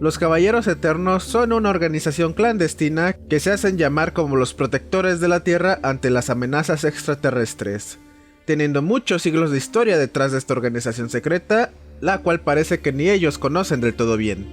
Los Caballeros Eternos son una organización clandestina que se hacen llamar como los protectores de la Tierra ante las amenazas extraterrestres, teniendo muchos siglos de historia detrás de esta organización secreta, la cual parece que ni ellos conocen del todo bien.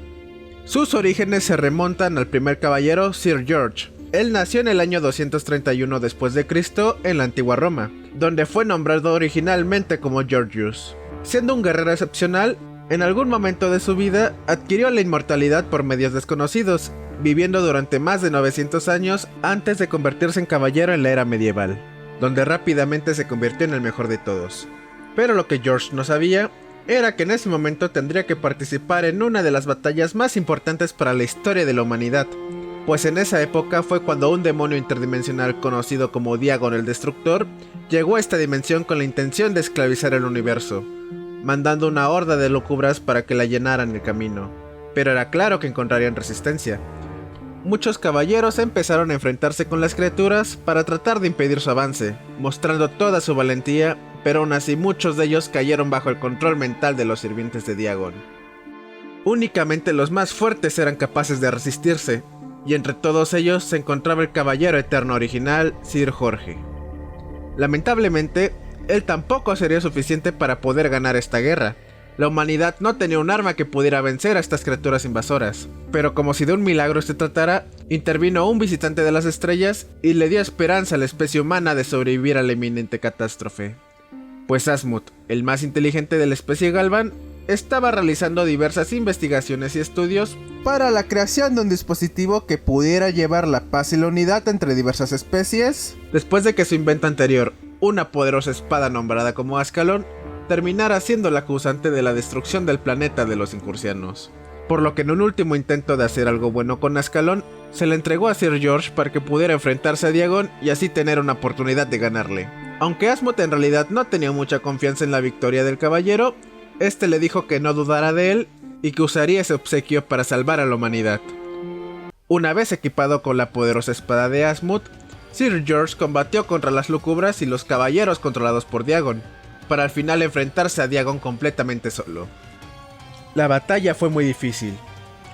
Sus orígenes se remontan al primer caballero Sir George. Él nació en el año 231 después de Cristo en la antigua Roma, donde fue nombrado originalmente como Georgius. Siendo un guerrero excepcional, en algún momento de su vida adquirió la inmortalidad por medios desconocidos, viviendo durante más de 900 años antes de convertirse en caballero en la era medieval, donde rápidamente se convirtió en el mejor de todos. Pero lo que George no sabía era que en ese momento tendría que participar en una de las batallas más importantes para la historia de la humanidad, pues en esa época fue cuando un demonio interdimensional conocido como Diagon el Destructor llegó a esta dimensión con la intención de esclavizar el universo, mandando una horda de locubras para que la llenaran el camino, pero era claro que encontrarían resistencia. Muchos caballeros empezaron a enfrentarse con las criaturas para tratar de impedir su avance, mostrando toda su valentía, pero aún así muchos de ellos cayeron bajo el control mental de los sirvientes de Diagon. Únicamente los más fuertes eran capaces de resistirse, y entre todos ellos se encontraba el Caballero Eterno original, Sir Jorge. Lamentablemente, él tampoco sería suficiente para poder ganar esta guerra. La humanidad no tenía un arma que pudiera vencer a estas criaturas invasoras, pero como si de un milagro se tratara, intervino un visitante de las estrellas y le dio esperanza a la especie humana de sobrevivir a la inminente catástrofe. Pues Asmut, el más inteligente de la especie Galvan, estaba realizando diversas investigaciones y estudios para la creación de un dispositivo que pudiera llevar la paz y la unidad entre diversas especies, después de que su invento anterior, una poderosa espada nombrada como Ascalon, terminara siendo la causante de la destrucción del planeta de los incursianos. Por lo que en un último intento de hacer algo bueno con Ascalon, se le entregó a Sir George para que pudiera enfrentarse a Diagon y así tener una oportunidad de ganarle. Aunque Asmut en realidad no tenía mucha confianza en la victoria del caballero, este le dijo que no dudara de él y que usaría ese obsequio para salvar a la humanidad. Una vez equipado con la poderosa espada de Asmut, Sir George combatió contra las lúcubras y los caballeros controlados por Diagon, para al final enfrentarse a Diagon completamente solo. La batalla fue muy difícil,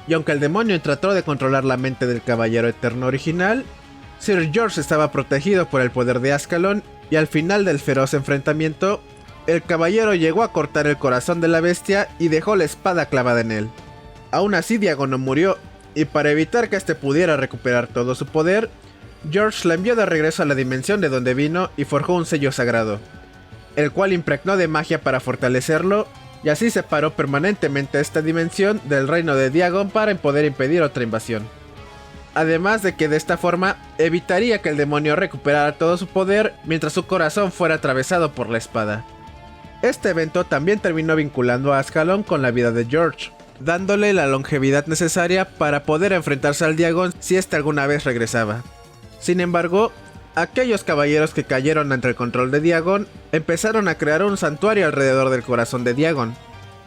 y aunque el demonio trató de controlar la mente del Caballero Eterno original, Sir George estaba protegido por el poder de Ascalon, y al final del feroz enfrentamiento, el caballero llegó a cortar el corazón de la bestia y dejó la espada clavada en él. Aún así Diagon no murió, y para evitar que éste pudiera recuperar todo su poder, George la envió de regreso a la dimensión de donde vino y forjó un sello sagrado, el cual impregnó de magia para fortalecerlo, y así separó permanentemente esta dimensión del reino de Diagon para poder impedir otra invasión. Además de que de esta forma evitaría que el demonio recuperara todo su poder mientras su corazón fuera atravesado por la espada. Este evento también terminó vinculando a Ascalon con la vida de George, dándole la longevidad necesaria para poder enfrentarse al Diagon si éste alguna vez regresaba. Sin embargo, aquellos caballeros que cayeron ante el control de Diagon empezaron a crear un santuario alrededor del corazón de Diagon,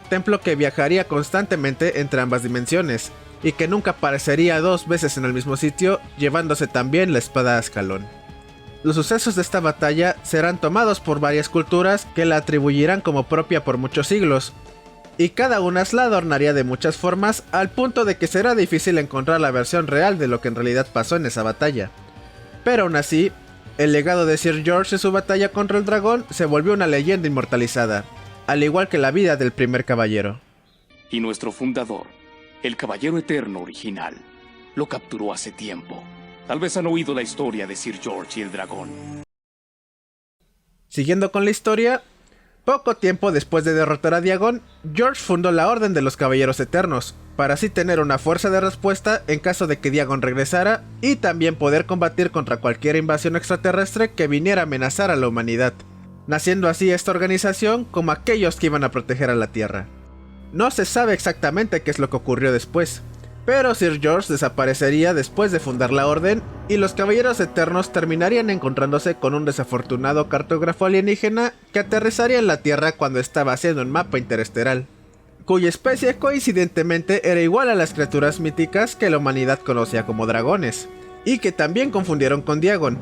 templo que viajaría constantemente entre ambas dimensiones, y que nunca aparecería dos veces en el mismo sitio, llevándose también la espada Ascalon. Los sucesos de esta batalla serán tomados por varias culturas que la atribuirán como propia por muchos siglos, y cada una la adornaría de muchas formas al punto de que será difícil encontrar la versión real de lo que en realidad pasó en esa batalla. Pero aún así, el legado de Sir George en su batalla contra el dragón se volvió una leyenda inmortalizada, al igual que la vida del primer caballero. Y nuestro fundador, el Caballero Eterno original, lo capturó hace tiempo. Tal vez han oído la historia de Sir George y el dragón. Siguiendo con la historia, poco tiempo después de derrotar a Diagon, George fundó la Orden de los Caballeros Eternos, para así tener una fuerza de respuesta en caso de que Diagon regresara, y también poder combatir contra cualquier invasión extraterrestre que viniera a amenazar a la humanidad, naciendo así esta organización como aquellos que iban a proteger a la Tierra. No se sabe exactamente qué es lo que ocurrió después, pero Sir George desaparecería después de fundar la Orden, y los Caballeros Eternos terminarían encontrándose con un desafortunado cartógrafo alienígena que aterrizaría en la Tierra cuando estaba haciendo un mapa interestelar, cuya especie coincidentemente era igual a las criaturas míticas que la humanidad conocía como dragones, y que también confundieron con Diagon,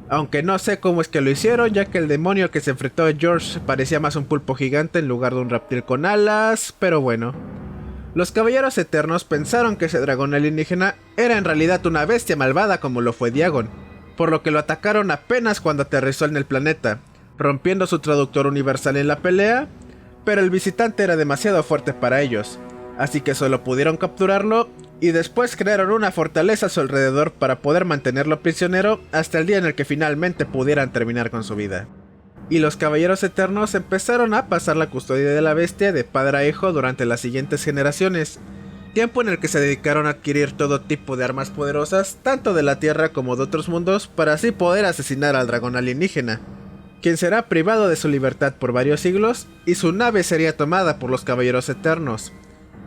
aunque no sé cómo es que lo hicieron, ya que el demonio que se enfrentó a George parecía más un pulpo gigante en lugar de un reptil con alas, pero bueno. Los Caballeros Eternos pensaron que ese dragón alienígena era en realidad una bestia malvada como lo fue Diagon, por lo que lo atacaron apenas cuando aterrizó en el planeta, rompiendo su traductor universal en la pelea, pero el visitante era demasiado fuerte para ellos, así que solo pudieron capturarlo y después crearon una fortaleza a su alrededor para poder mantenerlo prisionero hasta el día en el que finalmente pudieran terminar con su vida. Y los Caballeros Eternos empezaron a pasar la custodia de la bestia de padre a hijo durante las siguientes generaciones, tiempo en el que se dedicaron a adquirir todo tipo de armas poderosas, tanto de la Tierra como de otros mundos, para así poder asesinar al dragón alienígena, quien será privado de su libertad por varios siglos y su nave sería tomada por los Caballeros Eternos,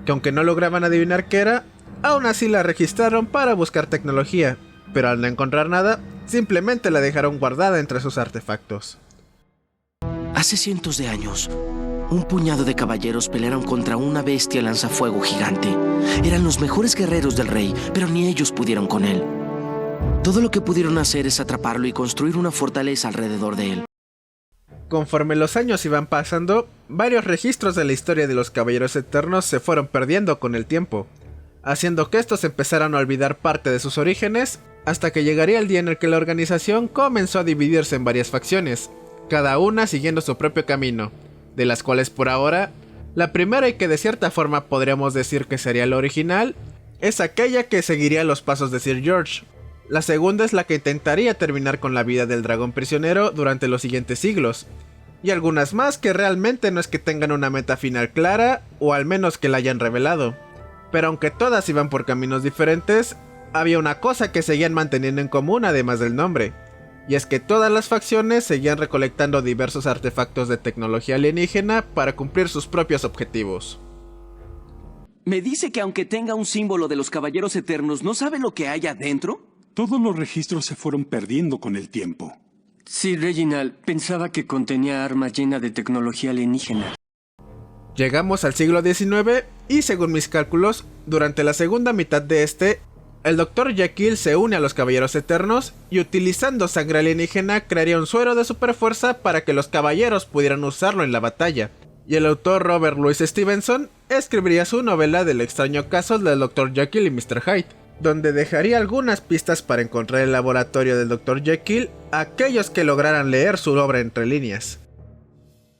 que aunque no lograban adivinar qué era, aún así la registraron para buscar tecnología, pero al no encontrar nada, simplemente la dejaron guardada entre sus artefactos. Hace cientos de años, un puñado de caballeros pelearon contra una bestia lanzafuego gigante. Eran los mejores guerreros del rey, pero ni ellos pudieron con él. Todo lo que pudieron hacer es atraparlo y construir una fortaleza alrededor de él. Conforme los años iban pasando, varios registros de la historia de los Caballeros Eternos se fueron perdiendo con el tiempo, haciendo que estos empezaran a olvidar parte de sus orígenes, hasta que llegaría el día en el que la organización comenzó a dividirse en varias facciones, cada una siguiendo su propio camino, de las cuales por ahora, la primera y que de cierta forma podríamos decir que sería la original, es aquella que seguiría los pasos de Sir George. La segunda es la que intentaría terminar con la vida del dragón prisionero durante los siguientes siglos, y algunas más que realmente no es que tengan una meta final clara, o al menos que la hayan revelado. Pero aunque todas iban por caminos diferentes, había una cosa que seguían manteniendo en común además del nombre, y es que todas las facciones seguían recolectando diversos artefactos de tecnología alienígena para cumplir sus propios objetivos. ¿Me dice que aunque tenga un símbolo de los Caballeros Eternos, no sabe lo que hay adentro? Todos los registros se fueron perdiendo con el tiempo. Sí, Reginald, pensaba que contenía armas llenas de tecnología alienígena. Llegamos al siglo XIX y, según mis cálculos, durante la segunda mitad de este, el Dr. Jekyll se une a los Caballeros Eternos y utilizando sangre alienígena crearía un suero de superfuerza para que los caballeros pudieran usarlo en la batalla. Y el autor Robert Louis Stevenson escribiría su novela del extraño caso del Dr. Jekyll y Mr. Hyde, donde dejaría algunas pistas para encontrar el laboratorio del Dr. Jekyll a aquellos que lograran leer su obra entre líneas.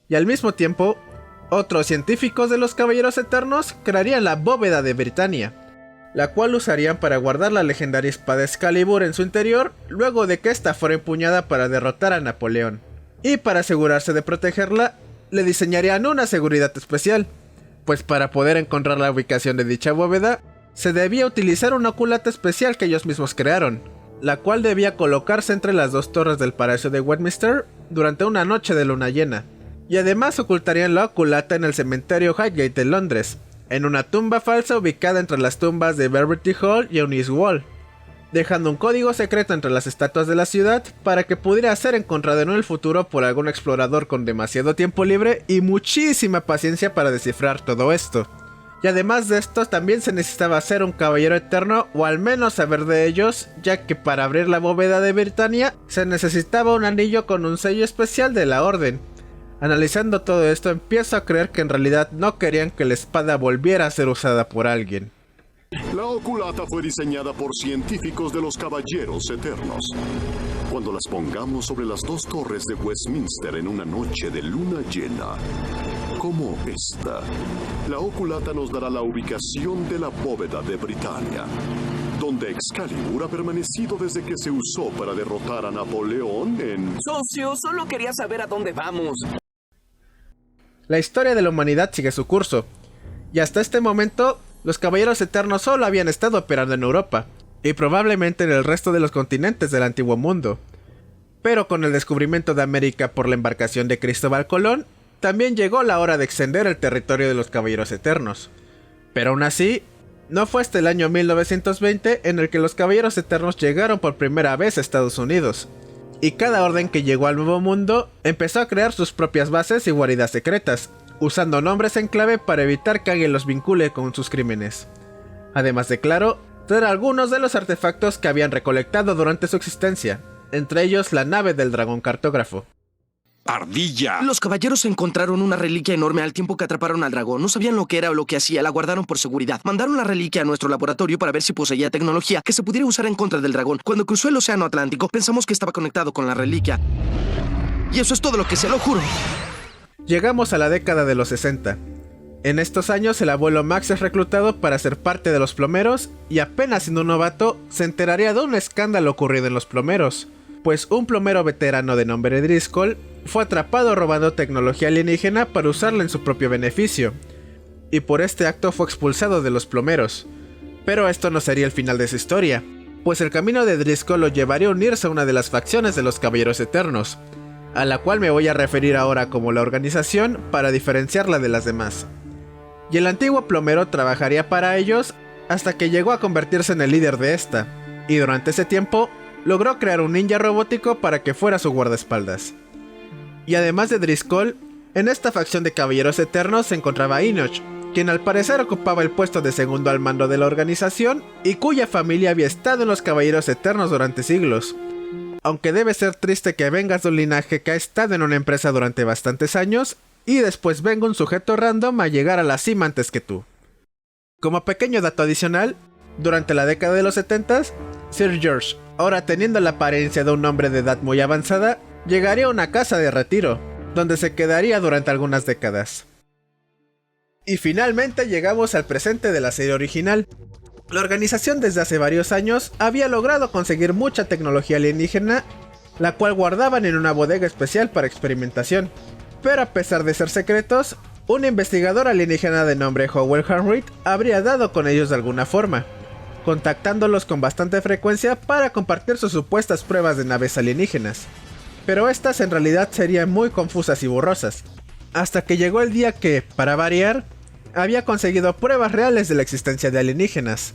Y al mismo tiempo, otros científicos de los Caballeros Eternos crearían la bóveda de Britannia, la cual usarían para guardar la legendaria espada Excalibur en su interior luego de que ésta fuera empuñada para derrotar a Napoleón. Y para asegurarse de protegerla, le diseñarían una seguridad especial, pues para poder encontrar la ubicación de dicha bóveda, se debía utilizar una culata especial que ellos mismos crearon, la cual debía colocarse entre las dos torres del Palacio de Westminster durante una noche de luna llena, y además ocultarían la culata en el cementerio Highgate de Londres, en una tumba falsa ubicada entre las tumbas de Berkeley Hall y Eunice Wall, dejando un código secreto entre las estatuas de la ciudad para que pudiera ser encontrado en el futuro por algún explorador con demasiado tiempo libre y muchísima paciencia para descifrar todo esto. Y además de esto también se necesitaba ser un caballero eterno o al menos saber de ellos, ya que para abrir la bóveda de Britannia se necesitaba un anillo con un sello especial de la orden. Analizando todo esto, empiezo a creer que en realidad no querían que la espada volviera a ser usada por alguien. La oculata fue diseñada por científicos de los Caballeros Eternos. Cuando las pongamos sobre las dos torres de Westminster en una noche de luna llena, como esta, la oculata nos dará la ubicación de la bóveda de Britannia, donde Excalibur ha permanecido desde que se usó para derrotar a Napoleón en... Socio, solo quería saber a dónde vamos. La historia de la humanidad sigue su curso, y hasta este momento, los Caballeros Eternos solo habían estado operando en Europa, y probablemente en el resto de los continentes del Antiguo Mundo. Pero con el descubrimiento de América por la embarcación de Cristóbal Colón, también llegó la hora de extender el territorio de los Caballeros Eternos. Pero aún así, no fue hasta el año 1920 en el que los Caballeros Eternos llegaron por primera vez a Estados Unidos, y cada orden que llegó al Nuevo Mundo empezó a crear sus propias bases y guaridas secretas, usando nombres en clave para evitar que alguien los vincule con sus crímenes. Además de, claro, traer algunos de los artefactos que habían recolectado durante su existencia, entre ellos la nave del dragón cartógrafo. ¡Ardilla! Los caballeros encontraron una reliquia enorme al tiempo que atraparon al dragón. No sabían lo que era o lo que hacía, la guardaron por seguridad. Mandaron la reliquia a nuestro laboratorio para ver si poseía tecnología que se pudiera usar en contra del dragón. Cuando cruzó el océano Atlántico, pensamos que estaba conectado con la reliquia. Y eso es todo lo que sé, lo juro. Llegamos a la década de los 60. En estos años el abuelo Max es reclutado para ser parte de los plomeros y apenas siendo un novato se enteraría de un escándalo ocurrido en los plomeros, pues un plomero veterano de nombre Driscoll fue atrapado robando tecnología alienígena para usarla en su propio beneficio, y por este acto fue expulsado de los plomeros. Pero esto no sería el final de su historia, pues el camino de Driscoll lo llevaría a unirse a una de las facciones de los Caballeros Eternos, a la cual me voy a referir ahora como la organización para diferenciarla de las demás. Y el antiguo plomero trabajaría para ellos hasta que llegó a convertirse en el líder de esta, y durante ese tiempo logró crear un ninja robótico para que fuera su guardaespaldas. Y además de Driscoll, en esta facción de Caballeros Eternos se encontraba Enoch, quien al parecer ocupaba el puesto de segundo al mando de la organización y cuya familia había estado en los Caballeros Eternos durante siglos. Aunque debe ser triste que vengas de un linaje que ha estado en una empresa durante bastantes años y después venga un sujeto random a llegar a la cima antes que tú. Como pequeño dato adicional, durante la década de los 70s, Sir George, ahora teniendo la apariencia de un hombre de edad muy avanzada, llegaría a una casa de retiro, donde se quedaría durante algunas décadas. Y finalmente llegamos al presente de la serie original. La organización desde hace varios años había logrado conseguir mucha tecnología alienígena, la cual guardaban en una bodega especial para experimentación. Pero a pesar de ser secretos, un investigador alienígena de nombre Howell Harnreed habría dado con ellos de alguna forma, contactándolos con bastante frecuencia para compartir sus supuestas pruebas de naves alienígenas. Pero estas en realidad serían muy confusas y borrosas, hasta que llegó el día que, para variar, había conseguido pruebas reales de la existencia de alienígenas,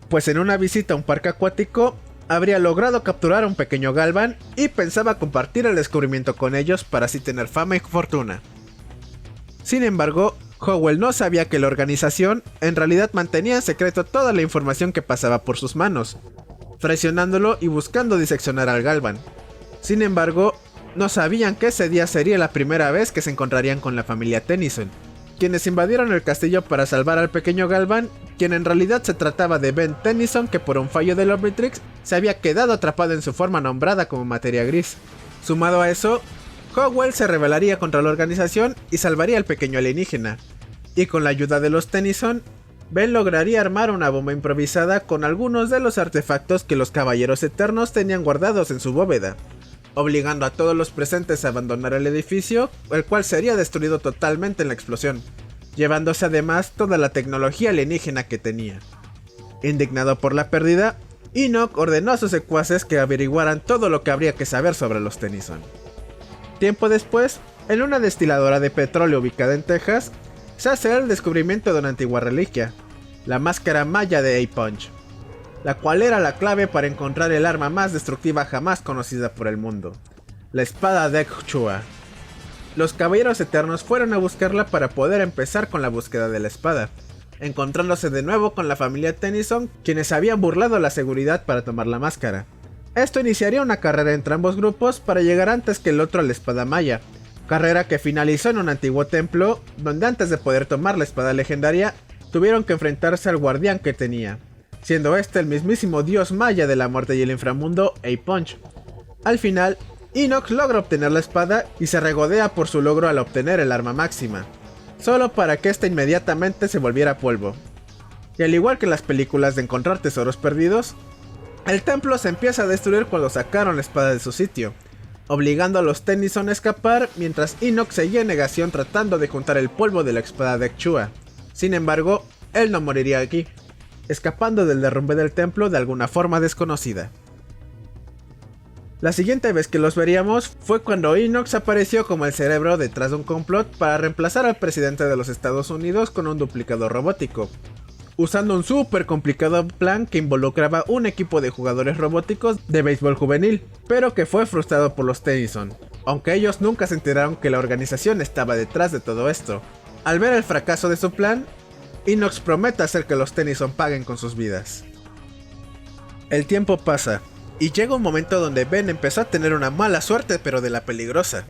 pues en una visita a un parque acuático habría logrado capturar a un pequeño Galvan y pensaba compartir el descubrimiento con ellos para así tener fama y fortuna. Sin embargo, Howell no sabía que la organización en realidad mantenía en secreto toda la información que pasaba por sus manos, traicionándolo y buscando diseccionar al Galvan. Sin embargo, no sabían que ese día sería la primera vez que se encontrarían con la familia Tennyson, quienes invadieron el castillo para salvar al pequeño Galvan, quien en realidad se trataba de Ben Tennyson, que por un fallo del Omnitrix se había quedado atrapado en su forma nombrada como materia gris. Sumado a eso, Howell se rebelaría contra la organización y salvaría al pequeño alienígena, y con la ayuda de los Tennyson, Ben lograría armar una bomba improvisada con algunos de los artefactos que los Caballeros Eternos tenían guardados en su bóveda, obligando a todos los presentes a abandonar el edificio, el cual sería destruido totalmente en la explosión, llevándose además toda la tecnología alienígena que tenía. Indignado por la pérdida, Enoch ordenó a sus secuaces que averiguaran todo lo que habría que saber sobre los Tennyson. Tiempo después, en una destiladora de petróleo ubicada en Texas, se hace el descubrimiento de una antigua reliquia, la máscara maya de A-Punch, la cual era la clave para encontrar el arma más destructiva jamás conocida por el mundo, la espada de Chua. Los Caballeros Eternos fueron a buscarla para poder empezar con la búsqueda de la espada, encontrándose de nuevo con la familia Tennyson, quienes habían burlado la seguridad para tomar la máscara. Esto iniciaría una carrera entre ambos grupos para llegar antes que el otro a la espada maya, carrera que finalizó en un antiguo templo, donde antes de poder tomar la espada legendaria, tuvieron que enfrentarse al guardián que tenía, siendo este el mismísimo dios maya de la muerte y el inframundo, A-Punch. Al final, Enoch logra obtener la espada y se regodea por su logro al obtener el arma máxima, solo para que ésta inmediatamente se volviera polvo. Y al igual que en las películas de encontrar tesoros perdidos, el templo se empieza a destruir cuando sacaron la espada de su sitio, obligando a los Tennyson a escapar mientras Enoch seguía en negación tratando de juntar el polvo de la espada de Chua. Sin embargo, él no moriría aquí, escapando del derrumbe del templo de alguna forma desconocida. La siguiente vez que los veríamos fue cuando Enoch apareció como el cerebro detrás de un complot para reemplazar al presidente de los Estados Unidos con un duplicador robótico, usando un súper complicado plan que involucraba un equipo de jugadores robóticos de béisbol juvenil, pero que fue frustrado por los Tennyson, aunque ellos nunca se enteraron que la organización estaba detrás de todo esto. Al ver el fracaso de su plan, Enoch promete hacer que los Tennyson paguen con sus vidas. El tiempo pasa, y llega un momento donde Ben empezó a tener una mala suerte pero de la peligrosa,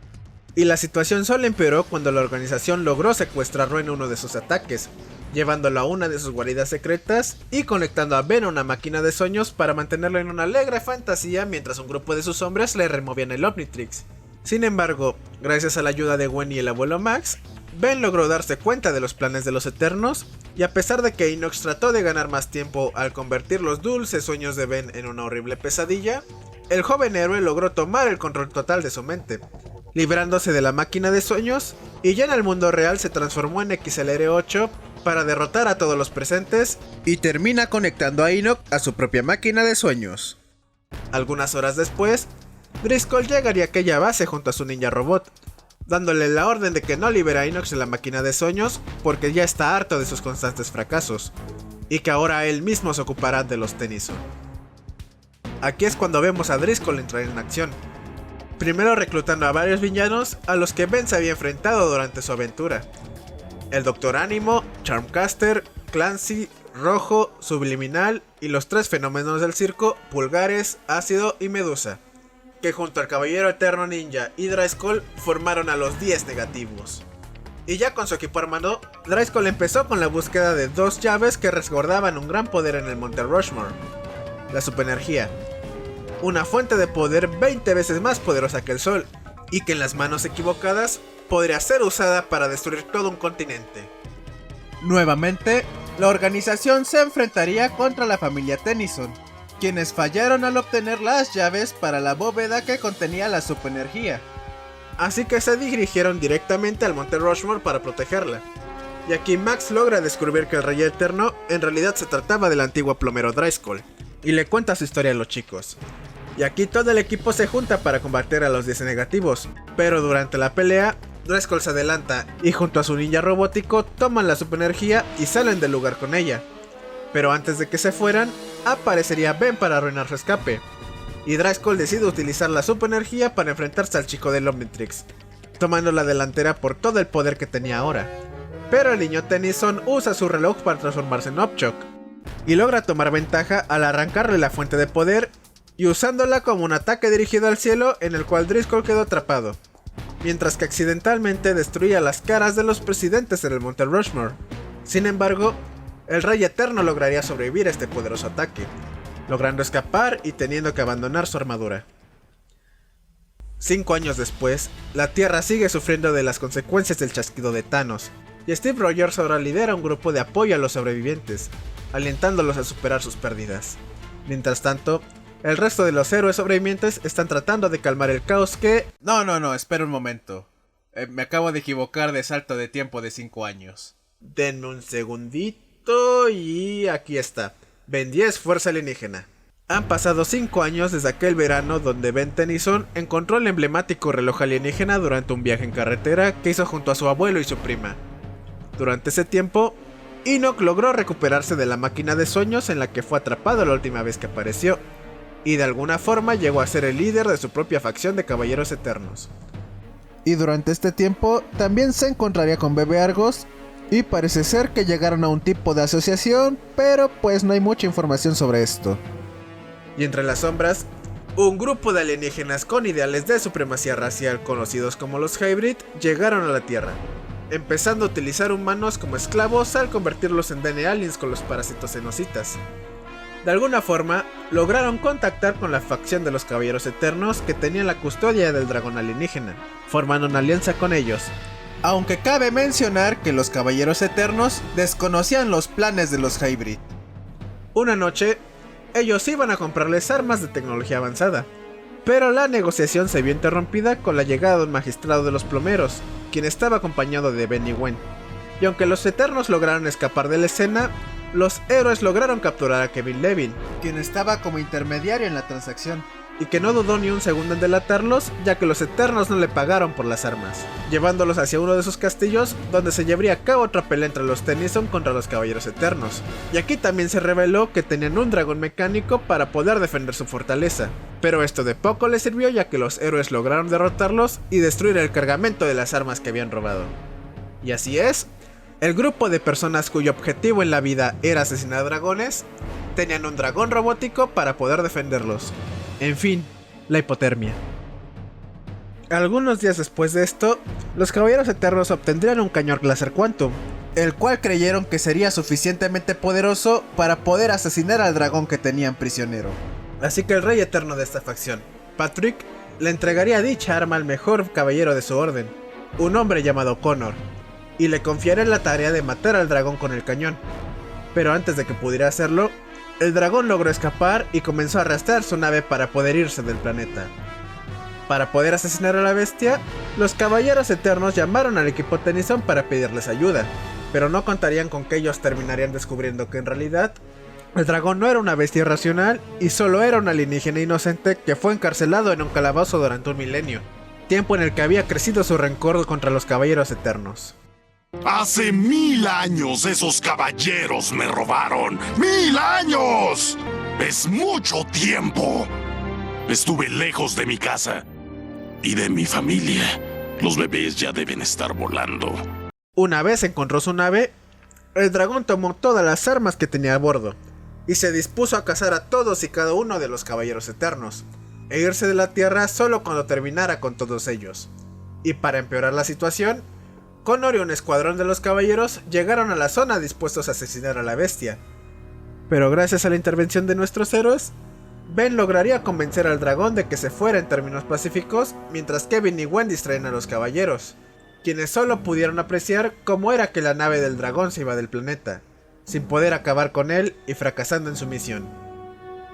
Y la situación solo empeoró cuando la organización logró secuestrarlo en uno de sus ataques, llevándolo a una de sus guaridas secretas y conectando a Ben a una máquina de sueños para mantenerlo en una alegre fantasía mientras un grupo de sus hombres le removían el Omnitrix. Sin embargo, gracias a la ayuda de Gwen y el abuelo Max, Ben logró darse cuenta de los planes de los Eternos, y a pesar de que Inox trató de ganar más tiempo al convertir los dulces sueños de Ben en una horrible pesadilla, el joven héroe logró tomar el control total de su mente, librándose de la máquina de sueños, y ya en el mundo real se transformó en XLR8 para derrotar a todos los presentes, y termina conectando a Inox a su propia máquina de sueños. Algunas horas después, Driscoll llegaría a aquella base junto a su ninja robot, dándole la orden de que no libere a Inox de la máquina de sueños porque ya está harto de sus constantes fracasos, y que ahora él mismo se ocupará de los Tennyson. Aquí es cuando vemos a Driscoll entrar en acción, primero reclutando a varios villanos a los que Ben se había enfrentado durante su aventura: el Dr. Ánimo, Charmcaster, Clancy, Rojo, Subliminal y los tres fenómenos del circo, Pulgares, Ácido y Medusa, que junto al Caballero Eterno Ninja y Driscoll formaron a los 10 negativos. Y ya con su equipo armado, Driscoll empezó con la búsqueda de dos llaves que resguardaban un gran poder en el Monte Rushmore: la superenergía, una fuente de poder 20 veces más poderosa que el Sol, y que en las manos equivocadas podría ser usada para destruir todo un continente. Nuevamente, la organización se enfrentaría contra la familia Tennyson, quienes fallaron al obtener las llaves para la bóveda que contenía la superenergía. Así que se dirigieron directamente al Monte Rushmore para protegerla. Y aquí Max logra descubrir que el Rey Eterno en realidad se trataba del antiguo plomero Driscoll, y le cuenta su historia a los chicos. Y aquí todo el equipo se junta para combatir a los 10 negativos, pero durante la pelea, Driscoll se adelanta y junto a su ninja robótico toman la superenergía y salen del lugar con ella. Pero antes de que se fueran, aparecería Ben para arruinar su escape, y Driscoll decide utilizar la superenergía para enfrentarse al chico del Omnitrix, tomando la delantera por todo el poder que tenía ahora. Pero el niño Tennyson usa su reloj para transformarse en Upchuck, y logra tomar ventaja al arrancarle la fuente de poder y usándola como un ataque dirigido al cielo en el cual Driscoll quedó atrapado, mientras que accidentalmente destruía las caras de los presidentes en el Monte Rushmore. Sin embargo, el Rey Eterno lograría sobrevivir a este poderoso ataque, logrando escapar y teniendo que abandonar su armadura. 5 años después, la Tierra sigue sufriendo de las consecuencias del chasquido de Thanos, y Steve Rogers ahora lidera un grupo de apoyo a los sobrevivientes, alentándolos a superar sus pérdidas. Mientras tanto, el resto de los héroes sobrevivientes están tratando de calmar el caos que... No, espera un momento. Me acabo de equivocar de salto de tiempo de 5 años. Denme un segundito y aquí está. Ben 10, Fuerza Alienígena. Han pasado 5 años desde aquel verano donde Ben Tennyson encontró el emblemático reloj alienígena durante un viaje en carretera que hizo junto a su abuelo y su prima. Durante ese tiempo, Enoch logró recuperarse de la máquina de sueños en la que fue atrapado la última vez que apareció, y de alguna forma llegó a ser el líder de su propia facción de Caballeros Eternos. Y durante este tiempo también se encontraría con Bebe Argos, y parece ser que llegaron a un tipo de asociación, pero pues no hay mucha información sobre esto. Y entre las sombras, un grupo de alienígenas con ideales de supremacía racial conocidos como los Hybrid llegaron a la Tierra, empezando a utilizar humanos como esclavos al convertirlos en DNA aliens con los parásitos cenocitas. De alguna forma, lograron contactar con la facción de los Caballeros Eternos que tenían la custodia del dragón alienígena, formando una alianza con ellos. Aunque cabe mencionar que los Caballeros Eternos desconocían los planes de los Hybrid. Una noche, ellos iban a comprarles armas de tecnología avanzada, pero la negociación se vio interrumpida con la llegada de un magistrado de los plomeros, quien estaba acompañado de Ben y Gwen. Y aunque los Eternos lograron escapar de la escena, los héroes lograron capturar a Kevin Levin, quien estaba como intermediario en la transacción, y que no dudó ni un segundo en delatarlos, ya que los Eternos no le pagaron por las armas, llevándolos hacia uno de sus castillos, donde se llevaría a cabo otra pelea entre los Tennyson contra los Caballeros Eternos. Y aquí también se reveló que tenían un dragón mecánico para poder defender su fortaleza, pero esto de poco les sirvió ya que los héroes lograron derrotarlos y destruir el cargamento de las armas que habían robado. Y así es, el grupo de personas cuyo objetivo en la vida era asesinar dragones, tenían un dragón robótico para poder defenderlos. En fin, la hipotermia. Algunos días después de esto, los Caballeros Eternos obtendrían un cañón Glaser Quantum, el cual creyeron que sería suficientemente poderoso para poder asesinar al dragón que tenían prisionero. Así que el Rey Eterno de esta facción, Patrick, le entregaría dicha arma al mejor caballero de su orden, un hombre llamado Connor, y le confiaría la tarea de matar al dragón con el cañón. Pero antes de que pudiera hacerlo, el dragón logró escapar y comenzó a arrastrar su nave para poder irse del planeta. Para poder asesinar a la bestia, los Caballeros Eternos llamaron al equipo Tennyson para pedirles ayuda, pero no contarían con que ellos terminarían descubriendo que en realidad el dragón no era una bestia irracional y solo era un alienígena inocente que fue encarcelado en un calabozo durante un milenio, tiempo en el que había crecido su rencor contra los Caballeros Eternos. Hace 1000 años esos caballeros me robaron. ¡1000 años! Es mucho tiempo. Estuve lejos de mi casa y de mi familia. Los bebés ya deben estar volando. Una vez encontró su nave, el dragón tomó todas las armas que tenía a bordo y se dispuso a cazar a todos y cada uno de los Caballeros Eternos e irse de la Tierra solo cuando terminara con todos ellos. Y para empeorar la situación, Connor y un escuadrón de los caballeros llegaron a la zona dispuestos a asesinar a la bestia. Pero gracias a la intervención de nuestros héroes, Ben lograría convencer al dragón de que se fuera en términos pacíficos, mientras Kevin y Gwen distraen a los caballeros, quienes solo pudieron apreciar cómo era que la nave del dragón se iba del planeta, sin poder acabar con él y fracasando en su misión.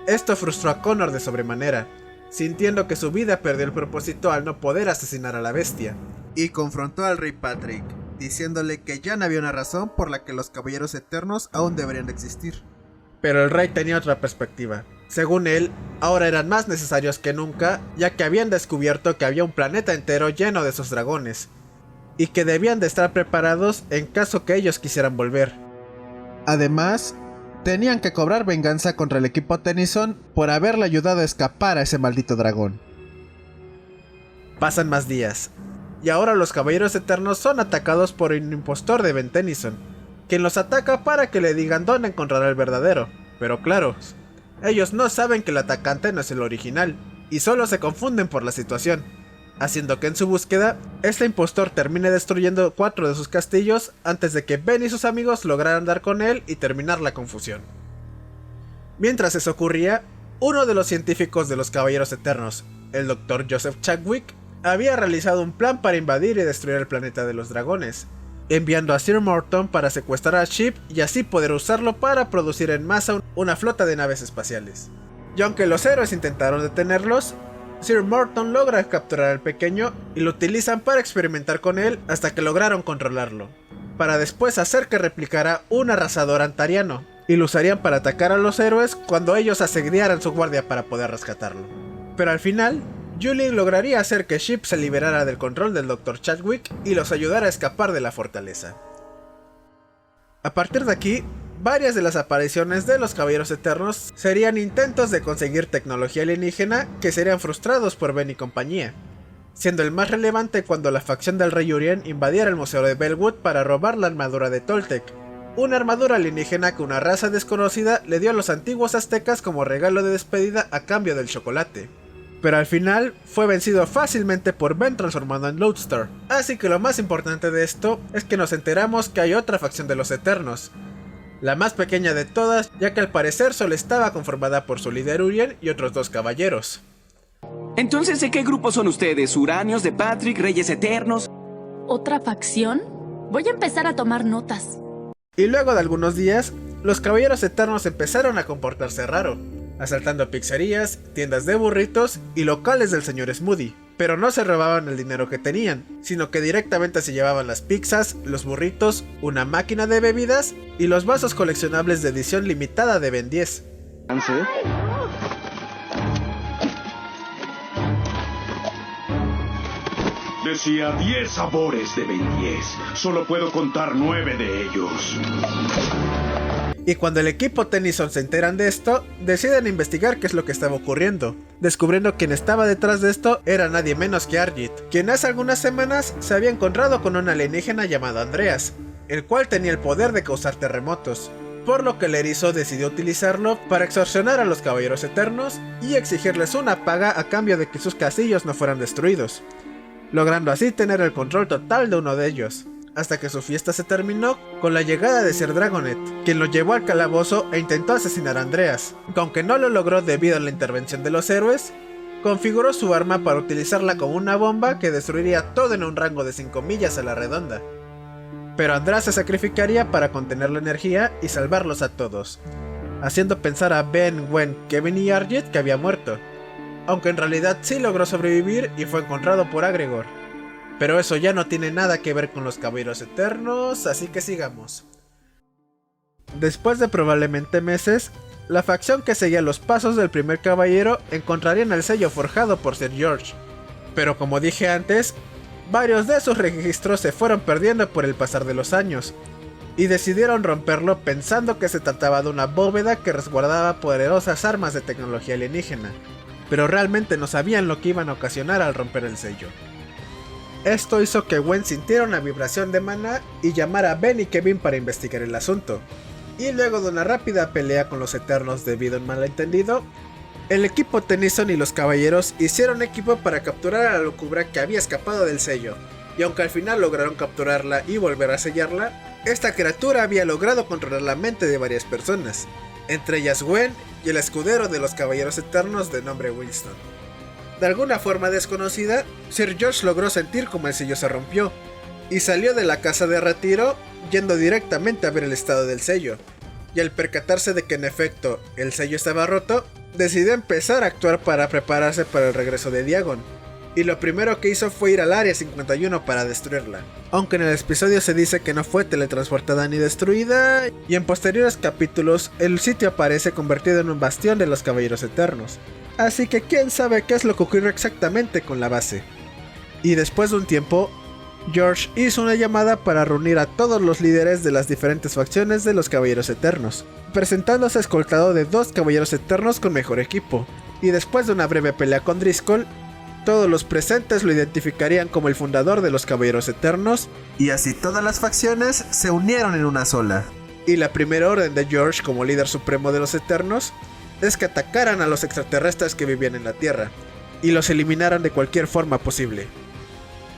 Esto frustró a Connor de sobremanera, sintiendo que su vida perdió el propósito al no poder asesinar a la bestia, y confrontó al rey Patrick, diciéndole que ya no había una razón por la que los Caballeros Eternos aún deberían existir. Pero el rey tenía otra perspectiva. Según él, ahora eran más necesarios que nunca, ya que habían descubierto que había un planeta entero lleno de esos dragones, y que debían de estar preparados en caso que ellos quisieran volver. Además, tenían que cobrar venganza contra el equipo Tennyson por haberle ayudado a escapar a ese maldito dragón. Pasan más días, y ahora los Caballeros Eternos son atacados por un impostor de Ben Tennyson, quien los ataca para que le digan dónde encontrar al verdadero. Pero claro, ellos no saben que el atacante no es el original, y solo se confunden por la situación, haciendo que en su búsqueda, este impostor termine destruyendo 4 de sus castillos antes de que Ben y sus amigos lograran dar con él y terminar la confusión. Mientras eso ocurría, uno de los científicos de los Caballeros Eternos, el Dr. Joseph Chadwick, había realizado un plan para invadir y destruir el planeta de los dragones, enviando a Sir Morton para secuestrar a Ship y así poder usarlo para producir en masa una flota de naves espaciales. Y aunque los héroes intentaron detenerlos, Sir Morton logra capturar al pequeño y lo utilizan para experimentar con él hasta que lograron controlarlo, para después hacer que replicara un arrasador antariano, y lo usarían para atacar a los héroes cuando ellos asediaran su guardia para poder rescatarlo. Pero al final, Julie lograría hacer que Ship se liberara del control del Dr. Chadwick y los ayudara a escapar de la fortaleza. A partir de aquí, varias de las apariciones de los Caballeros Eternos serían intentos de conseguir tecnología alienígena que serían frustrados por Ben y compañía, siendo el más relevante cuando la facción del Rey Urien invadiera el Museo de Bellwood para robar la armadura de Toltec, una armadura alienígena que una raza desconocida le dio a los antiguos aztecas como regalo de despedida a cambio del chocolate. Pero al final fue vencido fácilmente por Ben transformado en Lodestar, así que lo más importante de esto es que nos enteramos que hay otra facción de los Eternos, la más pequeña de todas, ya que al parecer solo estaba conformada por su líder Urien y otros 2 caballeros. Entonces, ¿de qué grupo son ustedes? ¿Uranios, de Patrick, Reyes Eternos? ¿Otra facción? Voy a empezar a tomar notas. Y luego de algunos días, los Caballeros Eternos empezaron a comportarse raro, asaltando pizzerías, tiendas de burritos y locales del señor Smoothie. Pero no se robaban el dinero que tenían, sino que directamente se llevaban las pizzas, los burritos, una máquina de bebidas y los vasos coleccionables de edición limitada de Ben 10. Decía 10 sabores de Ben 10. Solo puedo contar 9 de ellos. Y cuando el equipo Tennyson se enteran de esto, deciden investigar qué es lo que estaba ocurriendo, descubriendo quien estaba detrás de esto era nadie menos que Argit, quien hace algunas semanas se había encontrado con un alienígena llamado Andreas, el cual tenía el poder de causar terremotos, por lo que el erizo decidió utilizarlo para extorsionar a los Caballeros Eternos y exigirles una paga a cambio de que sus castillos no fueran destruidos. logrando así tener el control total de uno de ellos, hasta que su fiesta se terminó con la llegada de Sir Dragonet, quien lo llevó al calabozo e intentó asesinar a Andreas, que aunque no lo logró debido a la intervención de los héroes, configuró su arma para utilizarla como una bomba que destruiría todo en un rango de 5 millas a la redonda. Pero Andreas se sacrificaría para contener la energía y salvarlos a todos, haciendo pensar a Ben, Gwen, Kevin y Argit que había muerto, aunque en realidad sí logró sobrevivir y fue encontrado por Agregor. Pero eso ya no tiene nada que ver con los Caballeros Eternos, así que sigamos. Después de probablemente meses, la facción que seguía los pasos del primer caballero encontrarían el sello forjado por Sir George. Pero como dije antes, varios de sus registros se fueron perdiendo por el pasar de los años, y decidieron romperlo pensando que se trataba de una bóveda que resguardaba poderosas armas de tecnología alienígena, pero realmente no sabían lo que iban a ocasionar al romper el sello. Esto hizo que Gwen sintiera una vibración de maná y llamara a Ben y Kevin para investigar el asunto. Y luego de una rápida pelea con los Eternos debido a un malentendido, el equipo Tennyson y los caballeros hicieron equipo para capturar a la locubra que había escapado del sello. Y aunque al final lograron capturarla y volver a sellarla, esta criatura había logrado controlar la mente de varias personas, entre ellas Gwen y el escudero de los Caballeros Eternos de nombre Winston. De alguna forma desconocida, Sir George logró sentir como el sello se rompió, y salió de la casa de retiro, yendo directamente a ver el estado del sello, y al percatarse de que en efecto el sello estaba roto, decidió empezar a actuar para prepararse para el regreso de Diagon, y lo primero que hizo fue ir al Área 51 para destruirla, aunque en el episodio se dice que no fue teletransportada ni destruida, y en posteriores capítulos el sitio aparece convertido en un bastión de los Caballeros Eternos. Así que quién sabe qué es lo que ocurrió exactamente con la base. Y después de un tiempo, George hizo una llamada para reunir a todos los líderes de las diferentes facciones de los Caballeros Eternos, presentándose escoltado de 2 Caballeros Eternos con mejor equipo, y después de una breve pelea con Driscoll, todos los presentes lo identificarían como el fundador de los Caballeros Eternos, y así todas las facciones se unieron en una sola. Y la primera orden de George como líder supremo de los Eternos es que atacaran a los extraterrestres que vivían en la Tierra, y los eliminaran de cualquier forma posible.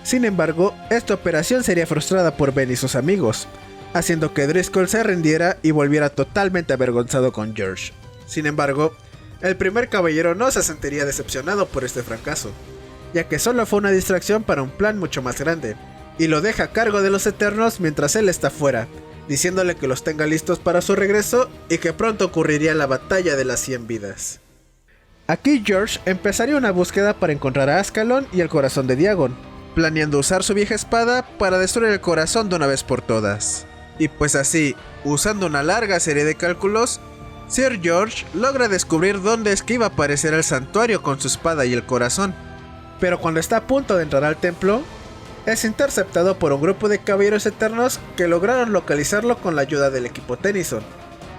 Sin embargo, esta operación sería frustrada por Ben y sus amigos, haciendo que Driscoll se rindiera y volviera totalmente avergonzado con George. Sin embargo, el primer caballero no se sentiría decepcionado por este fracaso, ya que solo fue una distracción para un plan mucho más grande, y lo deja a cargo de los Eternos mientras él está fuera, diciéndole que los tenga listos para su regreso y que pronto ocurriría la batalla de las 100 vidas. Aquí George empezaría una búsqueda para encontrar a Ascalon y el corazón de Diagon, planeando usar su vieja espada para destruir el corazón de una vez por todas. Y pues así, usando una larga serie de cálculos, Sir George logra descubrir dónde es que iba a aparecer el santuario con su espada y el corazón. Pero cuando está a punto de entrar al templo, es interceptado por un grupo de Caballeros Eternos que lograron localizarlo con la ayuda del equipo Tennyson,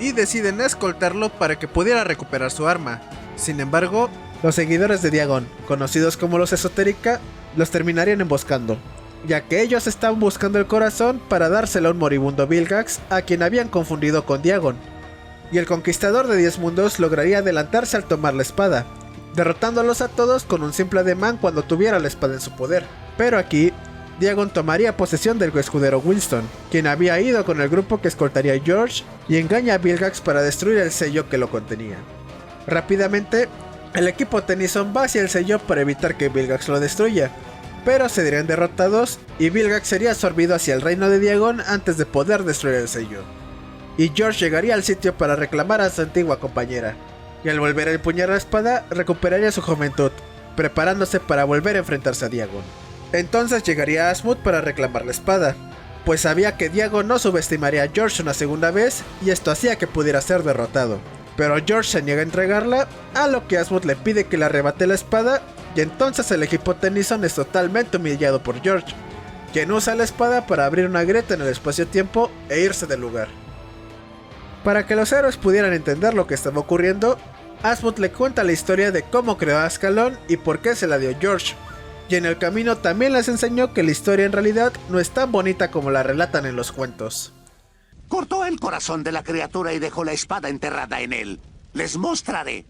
y deciden escoltarlo para que pudiera recuperar su arma. Sin embargo, los seguidores de Diagon, conocidos como los Esotérica, los terminarían emboscando, ya que ellos estaban buscando el corazón para dárselo a un moribundo Vilgax a quien habían confundido con Diagon, y el conquistador de 10 mundos lograría adelantarse al tomar la espada, derrotándolos a todos con un simple ademán cuando tuviera la espada en su poder. Pero aquí, Diagon tomaría posesión del escudero Winston, quien había ido con el grupo que escoltaría a George, y engaña a Vilgax para destruir el sello que lo contenía. Rápidamente, el equipo Tennyson va hacia el sello para evitar que Vilgax lo destruya, pero serían derrotados y Vilgax sería absorbido hacia el reino de Diagon antes de poder destruir el sello. Y George llegaría al sitio para reclamar a su antigua compañera, y al volver a empuñar la espada recuperaría su juventud, preparándose para volver a enfrentarse a Diagon. Entonces llegaría Asmund para reclamar la espada, pues sabía que Diagon no subestimaría a George una segunda vez y esto hacía que pudiera ser derrotado. Pero George se niega a entregarla, a lo que Asmund le pide que le arrebate la espada, y entonces el equipo Tennyson es totalmente humillado por George, quien usa la espada para abrir una grieta en el espacio-tiempo e irse del lugar. Para que los héroes pudieran entender lo que estaba ocurriendo, Asmund le cuenta la historia de cómo creó a Ascalon y por qué se la dio George, y en el camino también les enseñó que la historia en realidad no es tan bonita como la relatan en los cuentos. Cortó el corazón de la criatura y dejó la espada enterrada en él. Les mostraré.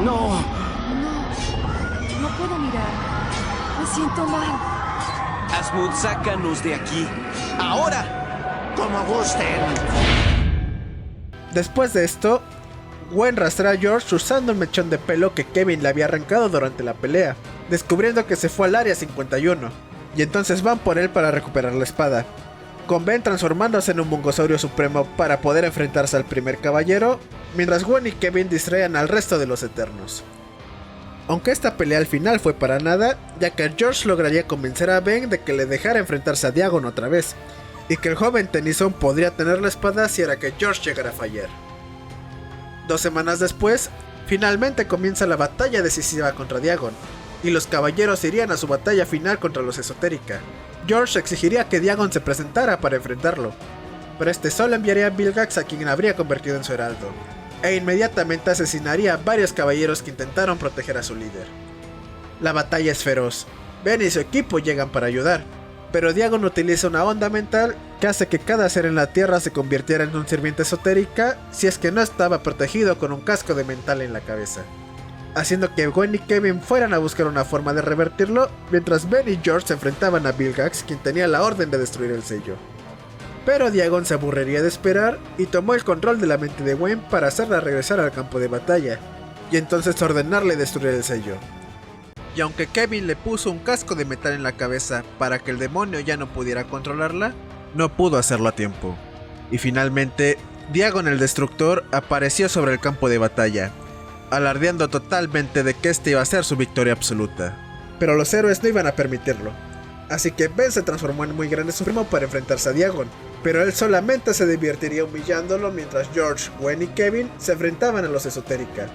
No. No puedo mirar. Me siento mal. Asmund, sácanos de aquí. ¡Ahora! Como gusten. Después de esto, Gwen rastrea a George usando un mechón de pelo que Kevin le había arrancado durante la pelea, descubriendo que se fue al área 51, y entonces van por él para recuperar la espada, con Ben transformándose en un mongosaurio supremo para poder enfrentarse al primer caballero, mientras Gwen y Kevin distraen al resto de los Eternos. Aunque esta pelea al final fue para nada, ya que George lograría convencer a Ben de que le dejara enfrentarse a Diagon otra vez, y que el joven Tennyson podría tener la espada si era que George llegara a fallar. 2 semanas después, finalmente comienza la batalla decisiva contra Diagon, y los caballeros irían a su batalla final contra los Esotérica. George exigiría que Diagon se presentara para enfrentarlo, pero este solo enviaría a Vilgax, a quien habría convertido en su heraldo, e inmediatamente asesinaría a varios caballeros que intentaron proteger a su líder. La batalla es feroz. Ben y su equipo llegan para ayudar, pero Diagon utiliza una onda mental que hace que cada ser en la Tierra se convirtiera en un sirviente esotérica si es que no estaba protegido con un casco de mental en la cabeza, haciendo que Gwen y Kevin fueran a buscar una forma de revertirlo, mientras Ben y George se enfrentaban a Vilgax, quien tenía la orden de destruir el sello. Pero Diagon se aburriría de esperar y tomó el control de la mente de Gwen para hacerla regresar al campo de batalla, y entonces ordenarle destruir el sello. Y aunque Kevin le puso un casco de metal en la cabeza para que el demonio ya no pudiera controlarla, no pudo hacerlo a tiempo. Y finalmente, Diagon el Destructor apareció sobre el campo de batalla, alardeando totalmente de que este iba a ser su victoria absoluta. Pero los héroes no iban a permitirlo, así que Ben se transformó en muy grande supremo para enfrentarse a Diagon, pero él solamente se divertiría humillándolo mientras George, Gwen y Kevin se enfrentaban a los Esotérica.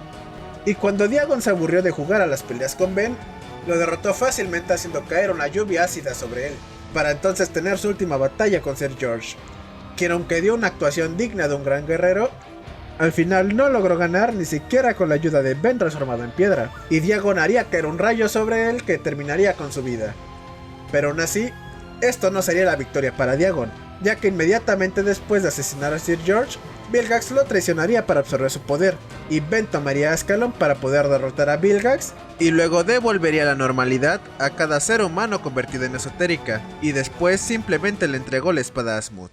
Y cuando Diagon se aburrió de jugar a las peleas con Ben, lo derrotó fácilmente haciendo caer una lluvia ácida sobre él, para entonces tener su última batalla con Sir George, quien aunque dio una actuación digna de un gran guerrero, al final no logró ganar ni siquiera con la ayuda de Ben transformado en piedra, y Diagon haría caer un rayo sobre él que terminaría con su vida. Pero aún así, esto no sería la victoria para Diagon, ya que inmediatamente después de asesinar a Sir George, Vilgax lo traicionaría para absorber su poder, y Ben tomaría a Ascalon para poder derrotar a Vilgax, y luego devolvería la normalidad a cada ser humano convertido en esotérica, y después simplemente le entregó la espada a Asmund.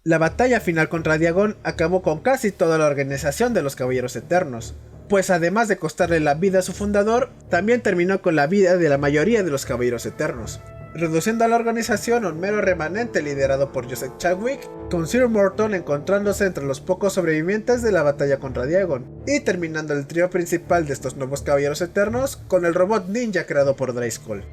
La batalla final contra Diagon acabó con casi toda la organización de los Caballeros Eternos, pues además de costarle la vida a su fundador, también terminó con la vida de la mayoría de los Caballeros Eternos, reduciendo a la organización a un mero remanente liderado por Joseph Chadwick, con Sir Morton encontrándose entre los pocos sobrevivientes de la batalla contra Diagon, y terminando el trío principal de estos nuevos Caballeros Eternos con el robot ninja creado por Dreyskull.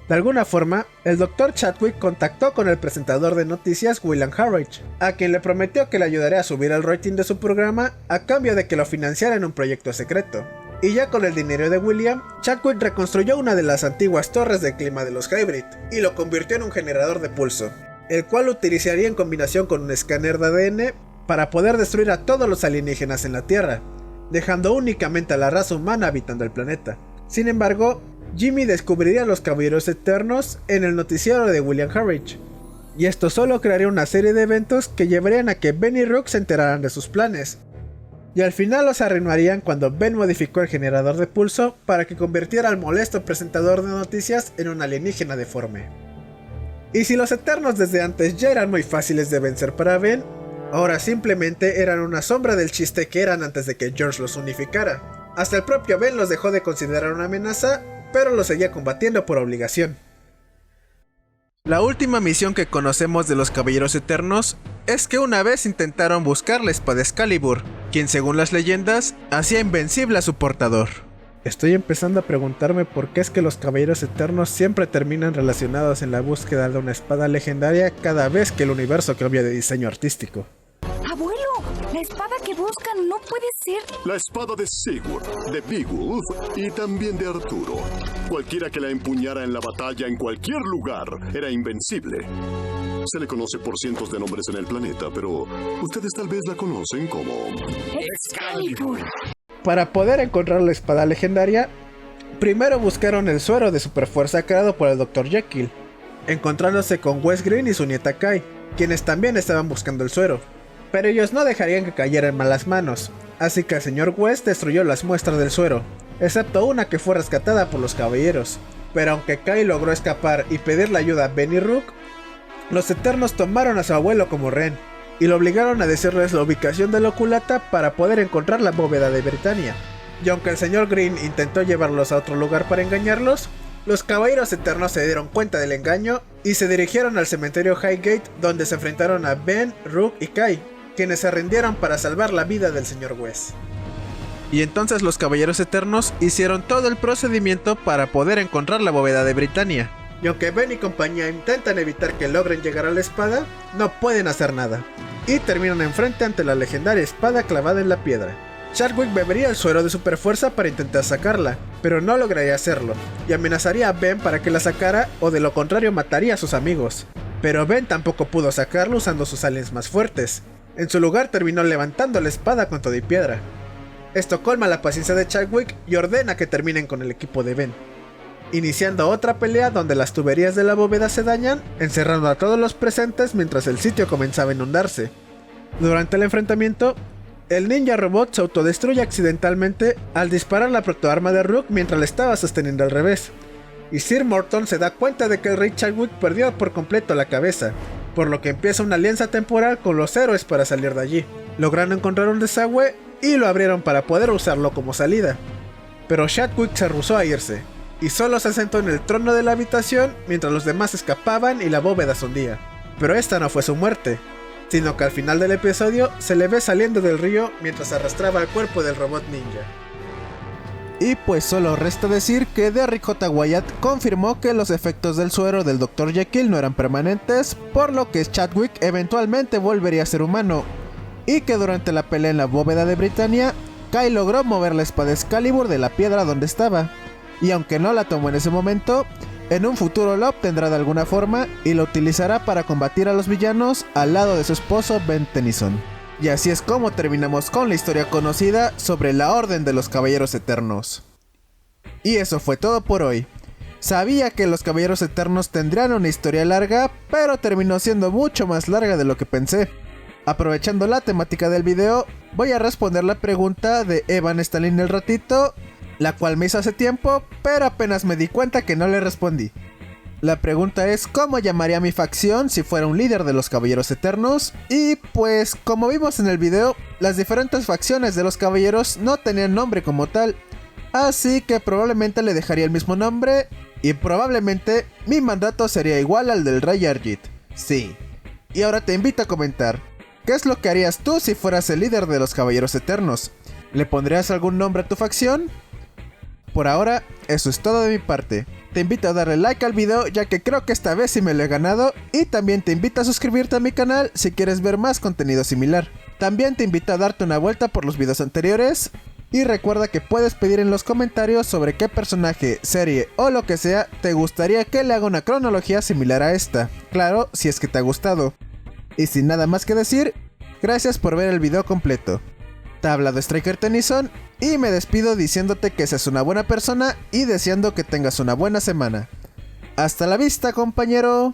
De alguna forma, el Dr. Chadwick contactó con el presentador de noticias William Harridge, a quien le prometió que le ayudaría a subir el rating de su programa a cambio de que lo financiara en un proyecto secreto. Y ya con el dinero de William, Chadwick reconstruyó una de las antiguas torres de clima de los Hybrid y lo convirtió en un generador de pulso, el cual utilizaría en combinación con un escáner de ADN para poder destruir a todos los alienígenas en la Tierra, dejando únicamente a la raza humana habitando el planeta. Sin embargo, Jimmy descubriría a los Caballeros Eternos en el noticiero de William Harridge, y esto solo crearía una serie de eventos que llevarían a que Ben y Rook se enteraran de sus planes, y al final los arruinarían cuando Ben modificó el generador de pulso para que convirtiera al molesto presentador de noticias en un alienígena deforme. Y si los Eternos desde antes ya eran muy fáciles de vencer para Ben, ahora simplemente eran una sombra del chiste que eran antes de que George los unificara. Hasta el propio Ben los dejó de considerar una amenaza, pero los seguía combatiendo por obligación. La última misión que conocemos de los Caballeros Eternos es que una vez intentaron buscar la espada Excalibur, quien según las leyendas hacía invencible a su portador. Estoy empezando a preguntarme por qué es que los Caballeros Eternos siempre terminan relacionados en la búsqueda de una espada legendaria cada vez que el universo cambia de diseño artístico. ¡Abuelo! La espada que buscan no puede ser... La espada de Sigurd, de Beowulf y también de Arturo. Cualquiera que la empuñara en la batalla en cualquier lugar era invencible. Se le conoce por cientos de nombres en el planeta, pero ustedes tal vez la conocen como... Excalibur. Para poder encontrar la espada legendaria, primero buscaron el suero de superfuerza creado por el Dr. Jekyll, encontrándose con Wes Green y su nieta Kai, quienes también estaban buscando el suero. Pero ellos no dejarían que cayera en malas manos, así que el señor West destruyó las muestras del suero, excepto una que fue rescatada por los caballeros. Pero aunque Kai logró escapar y pedirle ayuda a Ben y Rook, los Eternos tomaron a su abuelo como rehén y lo obligaron a decirles la ubicación de la oculata para poder encontrar la bóveda de Britania. Y aunque el señor Green intentó llevarlos a otro lugar para engañarlos, los caballeros eternos se dieron cuenta del engaño y se dirigieron al cementerio Highgate, donde se enfrentaron a Ben, Rook y Kai, quienes se rindieron para salvar la vida del señor West. Y entonces los caballeros eternos hicieron todo el procedimiento para poder encontrar la bóveda de Britania. Y aunque Ben y compañía intentan evitar que logren llegar a la espada, no pueden hacer nada, y terminan enfrente ante la legendaria espada clavada en la piedra. Chadwick bebería el suero de superfuerza para intentar sacarla, pero no lograría hacerlo, y amenazaría a Ben para que la sacara o de lo contrario mataría a sus amigos. Pero Ben tampoco pudo sacarlo usando sus aliens más fuertes. En su lugar terminó levantando la espada con todo y piedra. Esto colma la paciencia de Chadwick y ordena que terminen con el equipo de Ben, iniciando otra pelea donde las tuberías de la bóveda se dañan, encerrando a todos los presentes mientras el sitio comenzaba a inundarse. Durante el enfrentamiento, el ninja robot se autodestruye accidentalmente al disparar la protoarma de Rook mientras la estaba sosteniendo al revés, y Sir Morton se da cuenta de que el rey Chadwick perdió por completo la cabeza, por lo que empieza una alianza temporal con los héroes para salir de allí, logrando encontrar un desagüe y lo abrieron para poder usarlo como salida. Pero Chadwick se rehusó a irse, y solo se sentó en el trono de la habitación mientras los demás escapaban y la bóveda se hundía. Pero esta no fue su muerte, sino que al final del episodio se le ve saliendo del río mientras arrastraba el cuerpo del robot ninja. Y pues solo resta decir que Derrick J. Wyatt confirmó que los efectos del suero del Dr. Jekyll no eran permanentes, por lo que Chadwick eventualmente volvería a ser humano, y que durante la pelea en la bóveda de Britania, Kai logró mover la espada Excalibur de la piedra donde estaba, y aunque no la tomó en ese momento, en un futuro la obtendrá de alguna forma y la utilizará para combatir a los villanos al lado de su esposo Ben Tennyson. Y así es como terminamos con la historia conocida sobre la Orden de los Caballeros Eternos. Y eso fue todo por hoy. Sabía que los Caballeros Eternos tendrían una historia larga, pero terminó siendo mucho más larga de lo que pensé. Aprovechando la temática del video, voy a responder la pregunta de Evan Stalin el ratito, la cual me hizo hace tiempo, pero apenas me di cuenta que no le respondí. La pregunta es ¿cómo llamaría a mi facción si fuera un líder de los Caballeros Eternos? Y pues, como vimos en el video, las diferentes facciones de los Caballeros no tenían nombre como tal, así que probablemente le dejaría el mismo nombre, y probablemente mi mandato sería igual al del Rey Argit. Sí. Y ahora te invito a comentar, ¿qué es lo que harías tú si fueras el líder de los Caballeros Eternos? ¿Le pondrías algún nombre a tu facción? Por ahora, eso es todo de mi parte. Te invito a darle like al video ya que creo que esta vez sí me lo he ganado, y también te invito a suscribirte a mi canal si quieres ver más contenido similar. También te invito a darte una vuelta por los videos anteriores, y recuerda que puedes pedir en los comentarios sobre qué personaje, serie o lo que sea te gustaría que le haga una cronología similar a esta. Claro, si es que te ha gustado. Y sin nada más que decir, gracias por ver el video completo. Te ha hablado Striker Tennyson y me despido diciéndote que seas una buena persona y deseando que tengas una buena semana. ¡Hasta la vista, compañero!